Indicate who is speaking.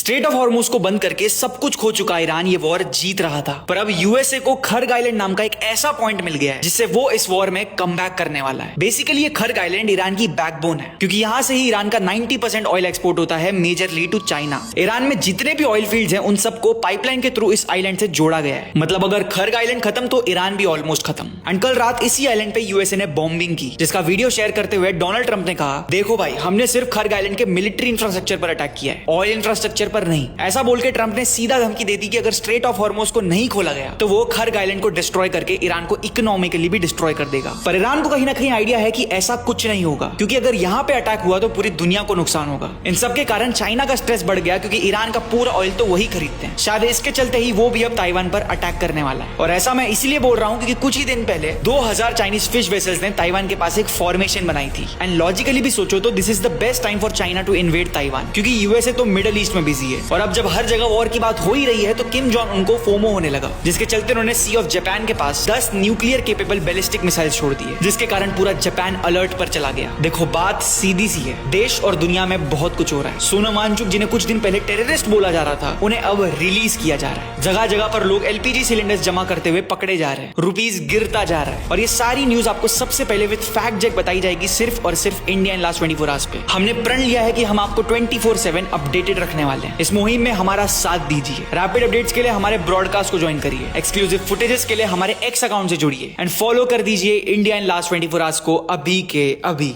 Speaker 1: Straight of Hormuz को बंद करके सब कुछ खो चुका ईरान ये वॉर जीत रहा था, पर अब यूएसए को खर्ग आइलैंड नाम का एक ऐसा पॉइंट मिल गया है जिससे वो इस वॉर में कमबैक करने वाला है। बेसिकली ये खर्ग आइलैंड ईरान की बैकबोन है, क्योंकि यहाँ से ही ईरान का 90% ऑयल एक्सपोर्ट होता है मेजरली टू चाइना। ईरान में जितने भी ऑयल फील्ड्स हैं उन सबको पाइपलाइन के थ्रू इस आइलैंड से जोड़ा गया है। मतलब अगर खर्ग आइलैंड खत्म तो ईरान भी ऑलमोस्ट खत्म। एंड कल रात इसी आइलैंड पे यूएसए ने बॉम्बिंग की, जिसका वीडियो शेयर करते हुए डोनाल्ड ट्रंप ने कहा, देखो भाई हमने सिर्फ खर्ग आइलैंड के मिलिट्री इंफ्रास्ट्रक्चर पर अटैक किया है, ऑयल इंफ्रास्ट्रक्चर पर नहीं। ऐसा बोल के ट्रंप ने सीधा धमकी दे दी कि अगर स्ट्रेट ऑफ हॉर्मुज को नहीं खोला गया तो वो खर्ग आइलैंड को डिस्ट्रॉय करके ईरान को इकोनॉमिकली भी डिस्ट्रॉय कर देगा। पर ईरान को कहीं ना कहीं आइडिया है कि ऐसा कुछ नहीं होगा, क्योंकि अगर यहाँ पे अटैक हुआ तो पूरी दुनिया को नुकसान होगा। इन सब के कारण चाइना का स्ट्रेस बढ़ गया, क्योंकि ईरान का पूरा ऑयल तो वही खरीदते हैं। शायद इसके चलते ही वो भी अब ताइवान पर अटैक करने वाला है। और ऐसा मैं इसलिए बोल रहा हूँ क्योंकि कुछ ही दिन पहले 2000 चाइनीज फिश वेसल्स ने ताइवान के पास एक फॉर्मेशन बनाई थी। एंड लॉजिकली भी सोचो तो this is the best time for China to invade Taiwan, क्योंकि यूएसए तो मिडिल ईस्ट में बिजी है। और अब जब हर जगह वॉर की बात हो ही रही है तो किम जोंग उनको फोमो होने लगा, जिसके चलते उन्होंने सी ऑफ जापान के पास 10 न्यूक्लियर केपेबल बैलिस्टिक मिसाइल छोड़ दिए, जिसके कारण पूरा जापान अलर्ट पर चला गया। देखो बात सीधी सी है, देश और दुनिया में बहुत कुछ हो रहा है। सोनम वांगचुक जिन्हें कुछ दिन पहले टेररिस्ट बोला जा रहा था, उन्हें अब रिलीज किया जा रहा है। जगह जगह पर लोग एलपीजी सिलेंडर्स जमा करते हुए पकड़े जा रहे हैं, रुपीस गिरता जा रहा है। और ये सारी न्यूज आपको सबसे पहले विद फैक्ट चेक बताई जाएगी सिर्फ और सिर्फ इंडिया इन लास्ट 24 आवर्स पे। हमने प्रण लिया है कि हम आपको 24/7 अपडेटेड रखने वाले हैं। इस मुहिम में हमारा साथ दीजिए। रैपिड अपडेट्स के लिए हमारे ब्रॉडकास्ट को ज्वाइन करिए, एक्सक्लूसिव फुटेजेस के लिए हमारे एक्स अकाउंट से जुड़िए एंड फॉलो कर दीजिए इंडिया इन लास्ट 24 आवर्स को अभी के अभी।